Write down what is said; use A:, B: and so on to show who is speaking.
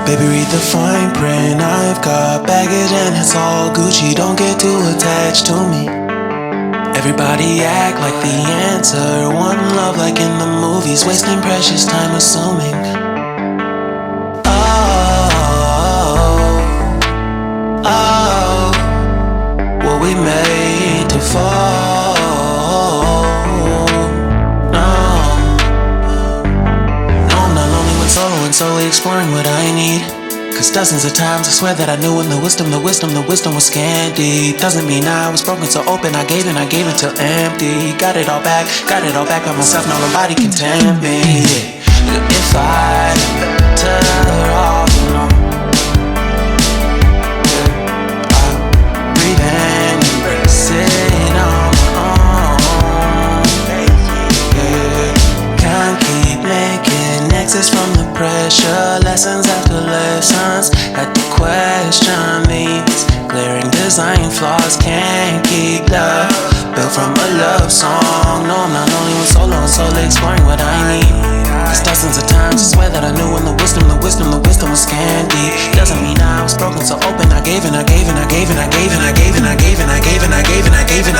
A: Baby, read the fine print. I've got baggage and it's all Gucci. Don't get too attached to me. Everybody act like the answer. One love like in the movies. Wasting precious time assuming. Oh, were we made to fall? No, I'm not lonely when solo and solely exploring what I need. Cause dozens of times I swear that I knew when the wisdom was scanty. Doesn't mean I was broken so open, I gave till empty. Got it all back by myself, now nobody can tempt me. If I better off alone, I'll breathe and embrace it on my own. Can't keep making exits from the pressure. Lessons after lessons, had to question these glaring design flaws. Can't keep love built from a love song. No, I'm not only when solo and solely exploring what I need. Cause dozens of times I swear that I knew when the wisdom was scanty. Doesn't mean I was broken so open, I gave and I gave and I gave and I gave and I gave and I gave and I gave and I gave and